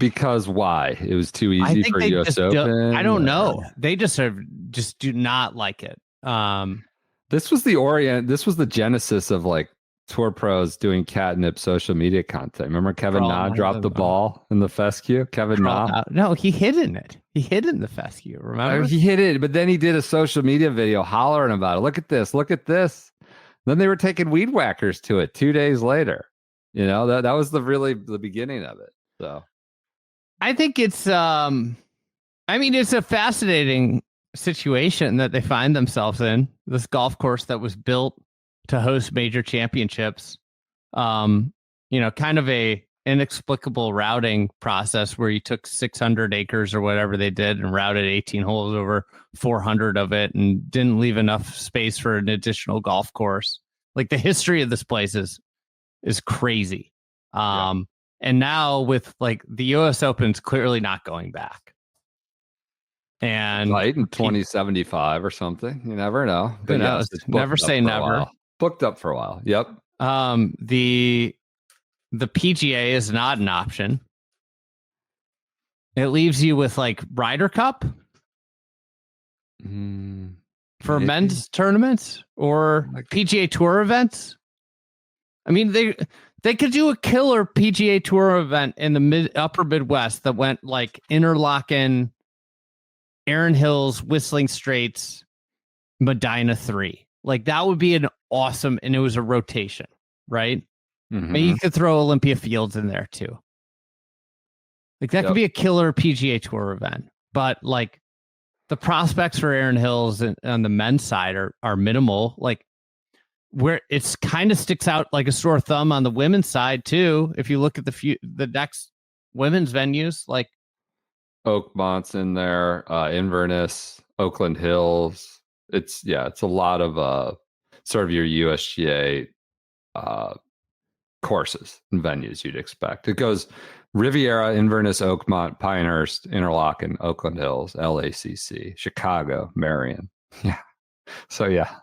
Because why? It was too easy for US Open. I don't know. They just do not like it. This was the genesis of like tour pros doing catnip social media content. Remember Kevin Na dropped the ball in the fescue? Kevin Na? No, he hid in it. He hid in the fescue. Remember? He hid it, but then he did a social media video hollering about it. Look at this. Look at this. Then they were taking weed whackers to it 2 days later. That was the beginning of it. So I think it's it's a fascinating situation that they find themselves in. This golf course that was built to host major championships. Kind of a inexplicable routing process where you took 600 acres or whatever they did and routed 18 holes over 400 of it and didn't leave enough space for an additional golf course. Like the history of this place is crazy. And now with like the US Open's clearly not going back. And right in 2075 or something. You never know. But yes, never say never. Booked up for a while. Yep. The PGA is not an option. It leaves you with like Ryder Cup for men's tournaments or PGA Tour events. I mean, they could do a killer PGA Tour event in the upper Midwest that went like Interlaken, Erin Hills, Whistling Straits, Medina 3. Like that would be an awesome, and it was a rotation, right? Mm-hmm. Maybe you could throw Olympia Fields in there too. Like that could be a killer PGA Tour event, but like the prospects for Erin Hills on the men's side are minimal. Like where it's kind of sticks out like a sore thumb on the women's side too. If you look at the next women's venues, like Oakmont's in there, Inverness, Oakland Hills. It's a lot of sort of your USGA courses and venues you'd expect. It goes Riviera, Inverness, Oakmont, Pinehurst, Interlaken, Oakland Hills, LACC, Chicago, Marion. Yeah. So yeah.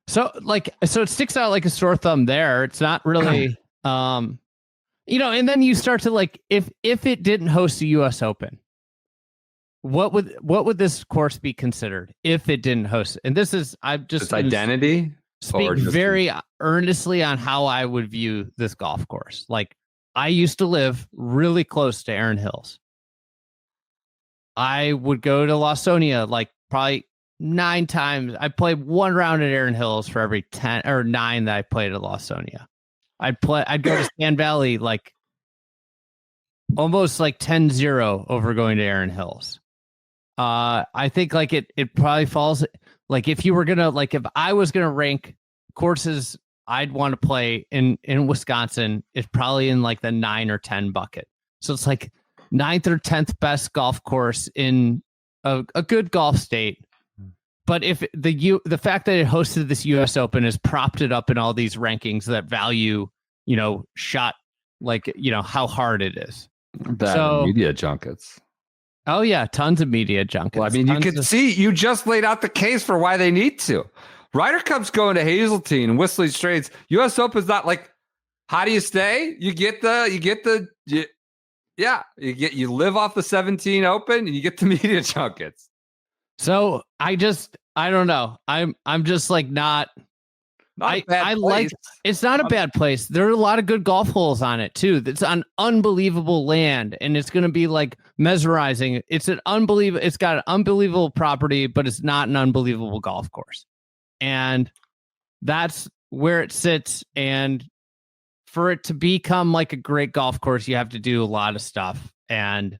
So it sticks out like a sore thumb there. It's not really, and then you start to like, if it didn't host the U.S. Open, what would this course be considered if it didn't host? And this is, I've just its identity. Speak very earnestly on how I would view this golf course. Like, I used to live really close to Erin Hills. I would go to Lawsonia like probably 9 times. I played 1 round at Erin Hills for every 10 or 9 that I played at Lawsonia. I'd go to Sand Valley like almost like 10-0 over going to Erin Hills. I think like it probably falls like if I was gonna rank courses I'd want to play in Wisconsin, it's probably in like the 9 or 10 bucket. So it's like 9th or 10th best golf course in a good golf state. But if the fact that it hosted this U.S. Open has propped it up in all these rankings that value, shot like, how hard it is. Media junkets. Oh yeah, tons of media junkets. Well, I mean, you can see you just laid out the case for why they need to. Ryder Cup's going to Hazeltine and Whistling Straits. U.S. Open's not like, how do you stay? You live off the 17 Open and you get the media junkets. So I don't know. I'm just like not. It's not a bad place. There are a lot of good golf holes on it too. It's on unbelievable land, and it's going to be like mesmerizing. It's got an unbelievable property, but it's not an unbelievable golf course. And that's where it sits. And for it to become like a great golf course, you have to do a lot of stuff. And,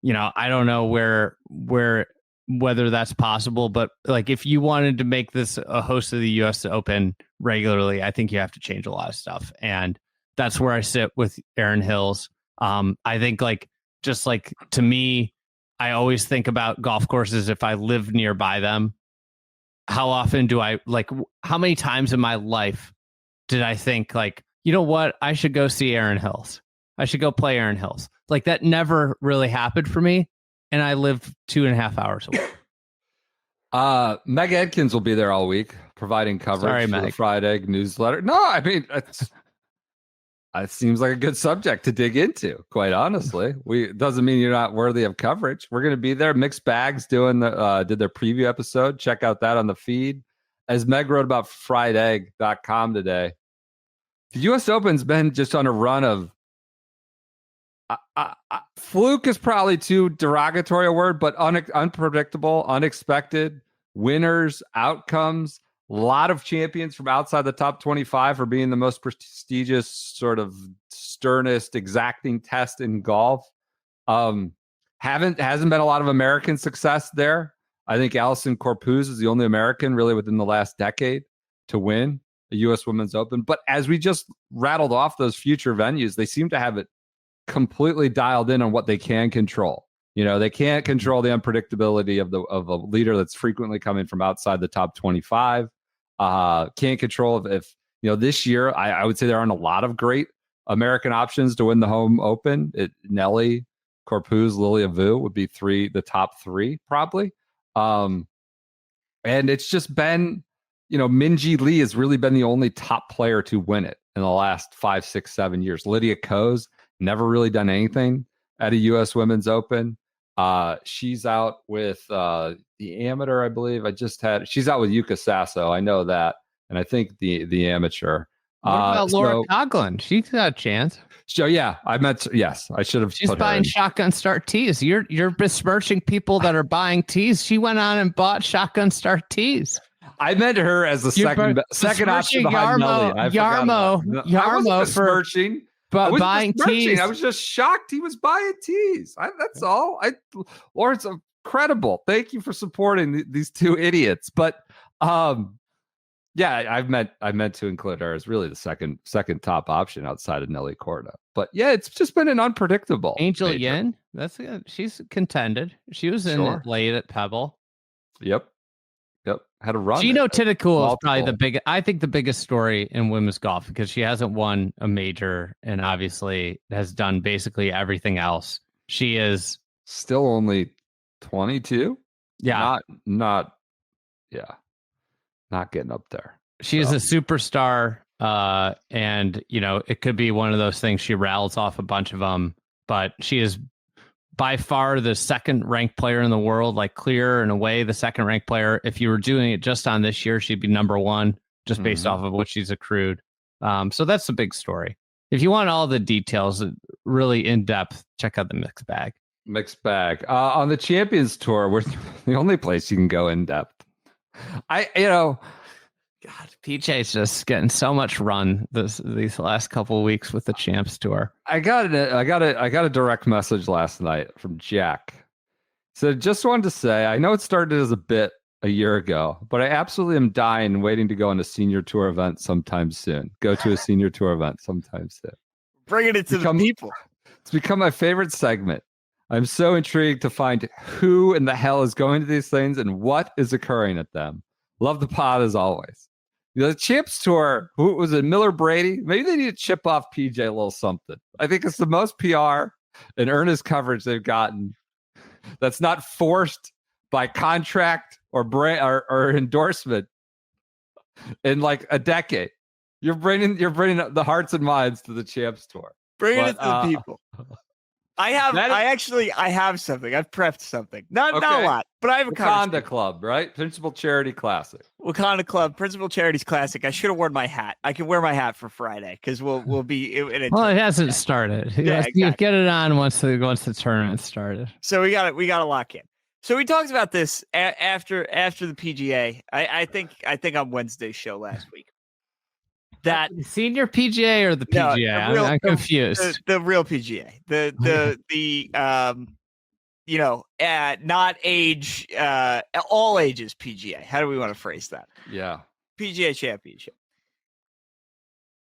I don't know whether that's possible, but like if you wanted to make this a host of the US Open regularly, I think you have to change a lot of stuff. And that's where I sit with Erin Hills. I think to me, I always think about golf courses if I live nearby them. How often do I how many times in my life did I think like, you know what, I should go see Erin Hills. I should go play Erin Hills. Like that never really happened for me. And I live 2.5 hours away. Meg Edkins will be there all week, providing coverage for the Fried Egg newsletter. No, I mean, it seems like a good subject to dig into, quite honestly. It doesn't mean you're not worthy of coverage. We're going to be there. Mixed Bags did their preview episode. Check out that on the feed. As Meg wrote about friedegg.com today, the U.S. Open's been just on a run of fluke is probably too derogatory a word, but unpredictable, unexpected winners, outcomes, a lot of champions from outside the top 25 for being the most prestigious, sort of sternest, exacting test in golf. Hasn't been a lot of American success there. I think Allison Corpuz is the only American really within the last decade to win the U.S. Women's Open. But as we just rattled off those future venues, they seem to have it completely dialed in on what they can control. They can't control the unpredictability of a leader that's frequently coming from outside the top 25. Can't control if this year, I would say there aren't a lot of great American options to win the home open. Nelly, Corpuz, Lilia Vu would be the top 3 probably. And it's just been, Minjee Lee has really been the only top player to win it in the last 5, 6, 7 years. Lydia Ko's never really done anything at a U.S. Women's Open. She's out with the amateur, I believe. She's out with Yuka Sasso. I know that. And I think the amateur. What about Laura Coughlin? She's got a chance. So yeah, yes, I should have. She's buying shotgun start tees. You're besmirching people that are buying tees. She went on and bought shotgun start tees. I meant her as the second option behind Nelly. Yarmo for besmirching. But buying tees. I was just shocked he was buying tees. That's all. Lawrence, incredible. Thank you for supporting these two idiots. But yeah, I meant to include her as really the second top option outside of Nelly Korda. But yeah, it's just been an unpredictable. Angel Yin, she's contended. She was in it late at Pebble. Yep. Yep. Had a run. Gino Titicul is probably multiple. I think the biggest story in women's golf because she hasn't won a major and obviously has done basically everything else. She is Still only 22. Yeah. Not getting up there. She is a superstar. And it could be one of those things. She rattles off a bunch of them, but she is by far the second ranked player in the world, like clear and away the second ranked player. If you were doing it just on this year, she'd be number one just based off of what she's accrued. So that's the big story. If you want all the details really in depth, check out the mixed bag. On the Champions Tour, we're the only place you can go in depth. God, PJ's just getting so much run these last couple of weeks with the Champs Tour. I got a direct message last night from Jack. So just wanted to say, I know it started as a bit a year ago, but I absolutely am dying and waiting to go on a senior tour event sometime soon. Go to a senior tour event sometime soon. Bringing it to the people. It's become my favorite segment. I'm so intrigued to find who in the hell is going to these things and what is occurring at them. Love the pod as always. The Champs Tour, who was it, Miller Brady? Maybe they need to chip off PJ a little something. I think it's the most PR and earnest coverage they've gotten that's not forced by contract or brand or endorsement in like a decade. You're bringing the hearts and minds to the Champs Tour. Bringing it to the people. I have something. I've prepped something. Not a lot, but I have a Wakanda Club, right? Principal Charity Classic. Wakanda Club, Principal Charities Classic. I should have worn my hat. I can wear my hat for Friday because we'll be in it. Well, it hasn't started. Yeah, exactly. You get it on once the tournament started. So we got to lock in. So we talked about this after the PGA. I think on Wednesday's show last week. That senior PGA or the PGA? No, I'm confused. The real PGA. Not age, all ages PGA. How do we want to phrase that? Yeah. PGA Championship.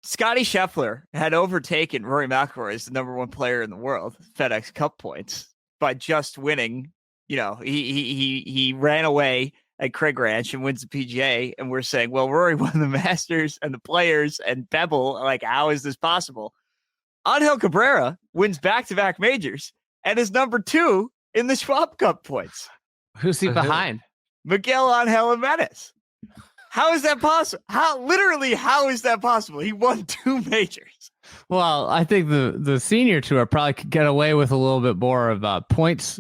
Scotty Scheffler had overtaken Rory McIlroy as the number one player in the world, FedEx Cup points, by just winning. He ran away at Craig Ranch and wins the PGA, and we're saying, well, Rory won the Masters and the Players and Pebble. Like, how is this possible? Angel Cabrera wins back-to-back majors and is number 2 in the Schwab Cup points. Who's he behind? Miguel Angel Jimenez. How is that possible? How is that possible? He won 2 majors. Well, I think the senior tour probably could get away with a little bit more of points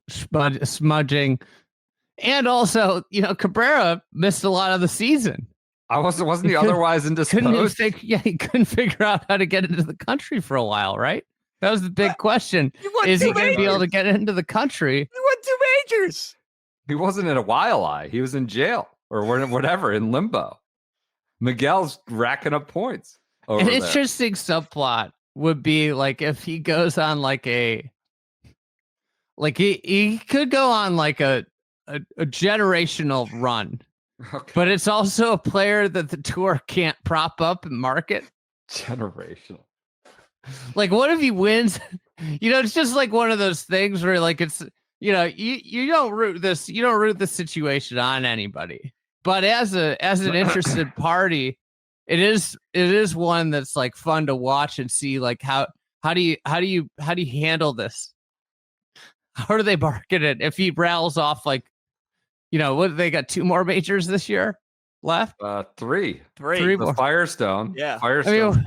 smudging. And also, Cabrera missed a lot of the season. Wasn't he otherwise indisposed? He couldn't figure out how to get into the country for a while, right? That was the big question. Is he going to be able to get into the country? He won 2 majors. He wasn't in a wildlife. He was in jail or whatever, in limbo. Miguel's racking up points. An interesting subplot would be like if he goes on he could go on like a generational run, but it's also a player that the tour can't prop up and market. Generational. Like, what if he wins? It's just like one of those things where like it's you don't root this situation on anybody, but as an interested party, it is one that's like fun to watch and see like how do you handle this? How do they market it if he rattles off like, what they got 2 more majors this year left? 3 more. Firestone. Yeah. Firestone.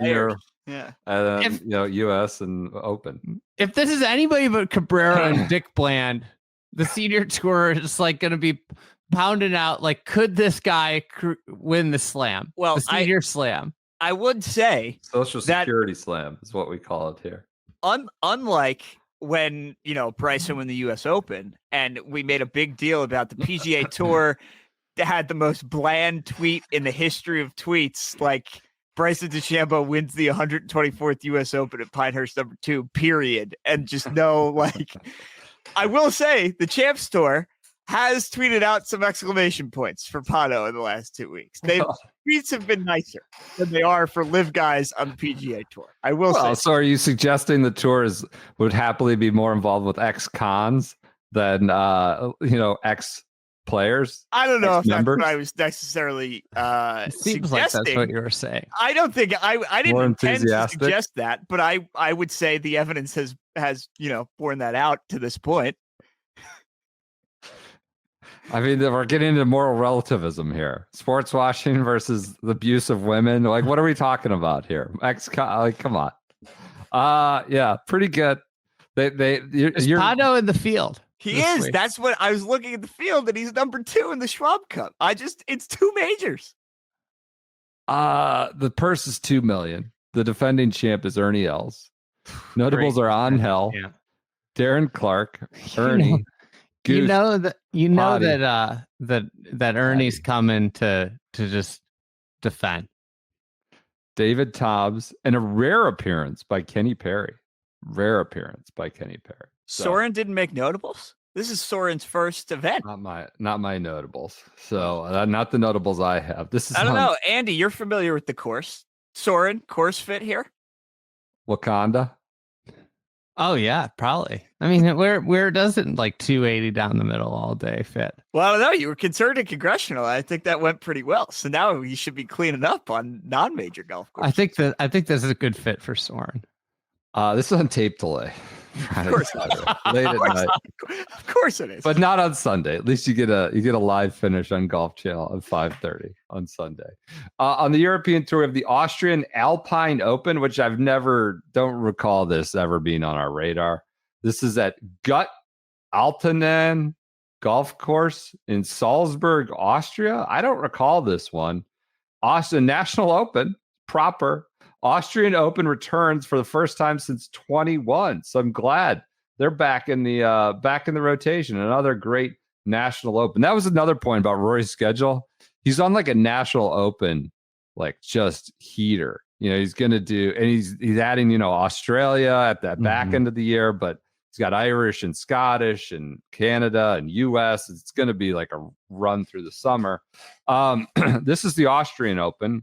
Yeah. And then, US and Open. If this is anybody but Cabrera and Dick Bland, the senior tour is like going to be pounding out. Like, could this guy win the slam? Well, the senior slam. I would say Social Security slam is what we call it here. Unlike when, Bryson won the US Open and we made a big deal about the PGA Tour that had the most bland tweet in the history of tweets, like Bryson DeChambeau wins the 124th US Open at Pinehurst number 2, period. And just I will say the Champs Tour has tweeted out some exclamation points for Pato in the last 2 weeks. Tweets have been nicer than they are for live guys on the PGA Tour. I will say. So are you suggesting the tour would happily be more involved with ex-cons than ex players? I don't know if that's Members? what I was necessarily It seems like suggesting. that's what you were saying. I don't think I didn't More intend to enthusiastic? suggest that, but I would say the evidence has borne that out to this point. I mean, we're getting into moral relativism here. Sports washing versus the abuse of women. Like, what are we talking about here? Like, come on. Yeah, pretty good. You're Pato in the field. He this is. week. That's what I was looking at the field, and he's number 2 in the Schwab Cup. It's 2 majors. the purse is $2 million. The defending champ is Ernie Hills. Notables are Angel, Yeah. Darren Clark, Ernie. You Goose, know Potty. that Ernie's coming to just defend. David Tobbs, and a rare appearance by Kenny Perry. So, Soren didn't make notables. This is Soren's first event. not my notables. So not the notables I have. This is I don't on know, Andy. You're familiar with the course. Soren, course fit here. Wakanda. Oh yeah, probably. I mean, where doesn't like 280 down the middle all day fit? Well, I don't know. You were concerned in congressional. I think that went pretty well. So now you should be cleaning up on non-major golf courses. I think this is a good fit for Soren. This is on tape delay. Of course, Late at night. Of course it is. But not on Sunday. At least you get a live finish on Golf Channel at 5:30 on Sunday. On the European Tour, we have the Austrian Alpine Open, which don't recall this ever being on our radar. This is at Gut Altanen Golf Course in Salzburg, Austria. I don't recall this one. Austin National Open proper. Austrian Open returns for the first time since 21. So I'm glad they're back in the rotation. Another great National Open. That was another point about Rory's schedule. He's on like a National Open, like just heater. He's going to do, and he's adding, Australia at that back end of the year, but he's got Irish and Scottish and Canada and US. It's going to be like a run through the summer. This is the Austrian Open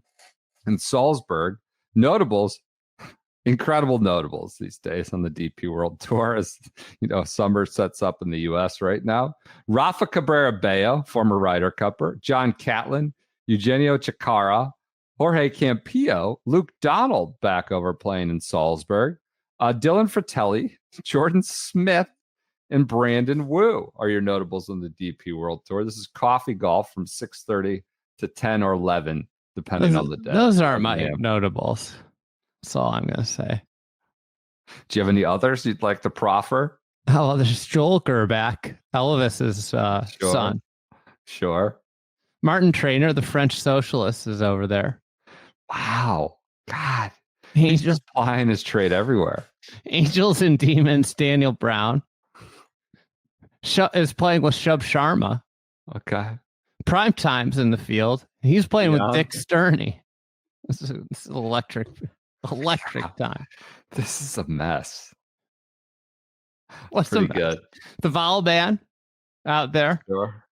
in Salzburg. Notables, incredible notables these days on the DP World Tour, as summer sets up in the US right now. Rafa Cabrera Bello, former Ryder Cupper, John Catlin, Eugenio Chacarra, Jorge Campillo, Luke Donald back over playing in Salzburg, Dylan Fratelli, Jordan Smith, and Brandon Wu are your notables on the DP World Tour. This is coffee golf from 6:30 to 10 or 11. Depending on the day. Those aren't my notables. That's all I'm going to say. Do you have any others you'd like to proffer? Oh, well, there's Joel Gerback, Elvis's son. Sure. Martin Traynor, the French socialist, is over there. Wow. God. He's just plying his trade everywhere. Angels and Demons, Daniel Brown is playing with Shub Sharma. Okay. Prime Time's in the field. He's playing with Dick Sterney. This is electric time. This is a mess. What's pretty good? The Valiban out there. Sure.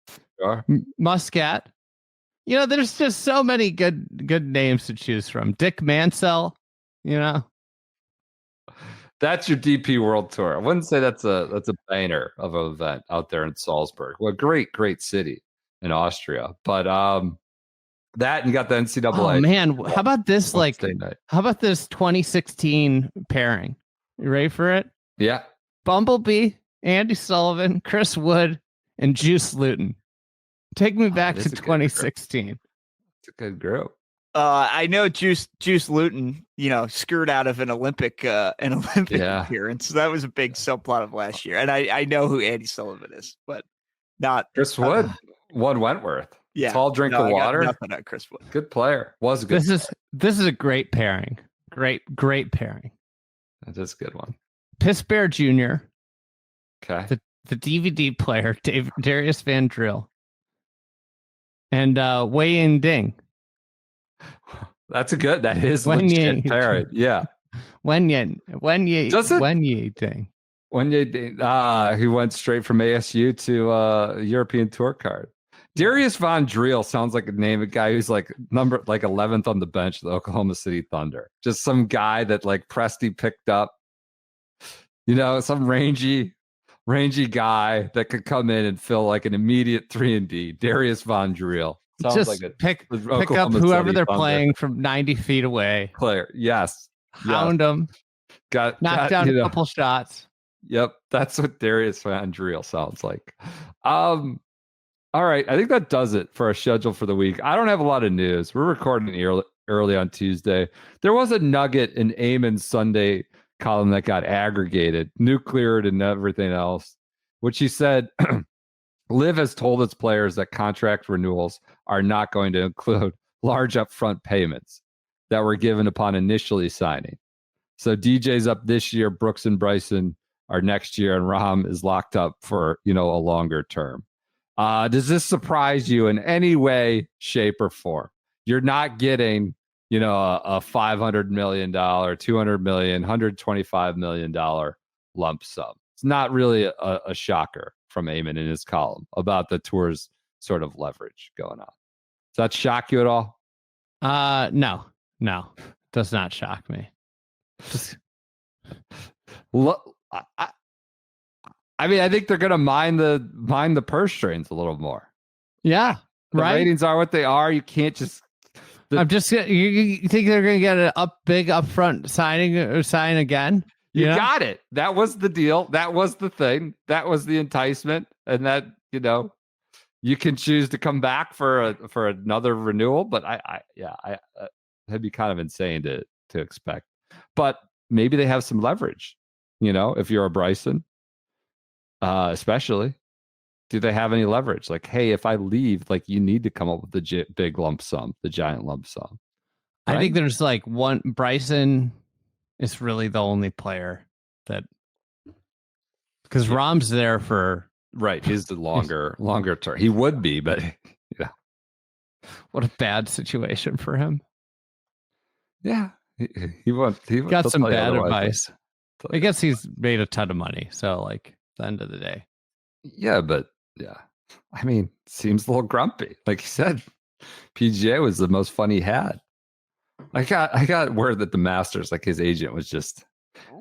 Muscat. There's just so many good names to choose from. Dick Mansell. That's your DP World Tour. I wouldn't say that's a banner of an event out there in Salzburg. Well, great city in Austria, but that, and you got the NCAA. Oh man, how about this? Wednesday night. How about this 2016 pairing? You ready for it? Yeah. Bumblebee, Andy Sullivan, Chris Wood, and Juice Luton. Take me back to 2016. It's a good group. I know Juice Luton, screwed out of an Olympic appearance. So that was a big subplot of last year, and I know who Andy Sullivan is, but not Chris Wood. Won Wentworth. Yeah, tall drink of water. Nothing on Chris Wood. Good player. Was a good. This is a great pairing. Great pairing. That is a good one. Piss Bear Jr. Okay. The DVD player, Darius Van Drill, and Wei Ying Ding. That's that is legit pairing. Yeah. Wen Yi Ding. Wen Yi Ding. He went straight from ASU to European Tour card. Darius Von Driel sounds like a name, a guy who's like 11th on the bench of the Oklahoma City Thunder. Just some guy that like Presti picked up, some rangy rangy guy that could come in and fill like an immediate 3-and-D. Darius Von Driel. Sounds Just like a pick up Oklahoma whoever City they're Thunder playing from 90 feet away. player. Yes. Hound them. Knock down a couple shots. Yep. That's what Darius Van Driel sounds like. All right. I think that does it for our schedule for the week. I don't have a lot of news. We're recording early on Tuesday. There was a nugget in Eamon's Sunday column that got aggregated, nucleared and everything else, which he said LIV has told its players that contract renewals are not going to include large upfront payments that were given upon initially signing. So DJ's up this year, Brooks and Bryson are next year, and Rahm is locked up for, a longer term. Does this surprise you in any way, shape, or form? You're not getting, a $500 million, $200 million, $125 million lump sum. It's not really a shocker from Eamon in his column about the tour's sort of leverage going on. Does that shock you at all? No, does not shock me. Look, I mean, I think they're going to mind the purse strings a little more. Yeah, the ratings are what they are. You can't just. You think they're going to get a big upfront signing or sign again? You got it. That was the deal. That was the thing. That was the enticement, and that you can choose to come back for another renewal. But that'd be kind of insane to expect. But maybe they have some leverage. If you're a Bryson, especially, do they have any leverage? Like, hey, if I leave, you need to come up with the big lump sum, the giant lump sum. Right? I think there's one. Bryson is really the only player that, because Rahm's there for he's the longer term. He would be, but what a bad situation for him. Yeah, he got some bad advice. I guess he's made a ton of money, so at the end of the day. Yeah, but I mean, seems a little grumpy. Like you said, PGA was the most fun he had. I got word that the Masters, his agent, was just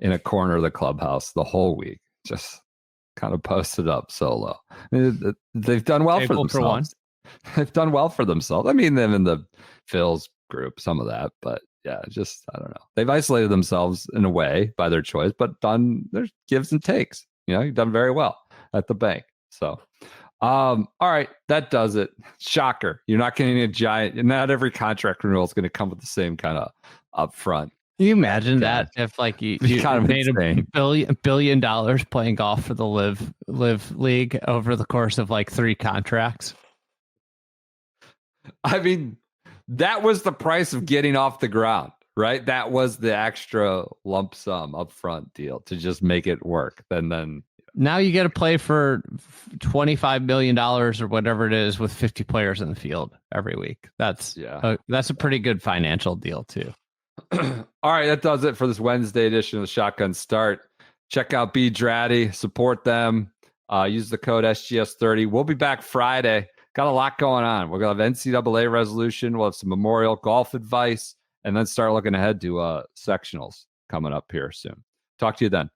in a corner of the clubhouse the whole week, just kind of posted up solo. I mean, they've done well for themselves. They've done well for themselves. I mean, them in the Phil's group, some of that, but yeah, just I don't know. They've isolated themselves in a way by their choice, but done there's gives and takes. You've done very well at the bank. So, all right, that does it. Shocker. You're not getting a giant. Not every contract renewal is going to come with the same kind of upfront. Can you imagine that if you kind of made $1 billion playing golf for the live league over the course of 3 contracts? I mean, that was the price of getting off the ground, right? That was the extra lump sum upfront deal to just make it work. Then now you get to play for $25 million or whatever it is with 50 players in the field every week. That's a pretty good financial deal too. All right, that does it for this Wednesday edition of the Shotgun Start. Check out B Dratty, support them. Use the code SGS30. We'll be back Friday. Got a lot going on. We're going to have NCAA resolution. We'll have some Memorial golf advice, and then start looking ahead to sectionals coming up here soon. Talk to you then.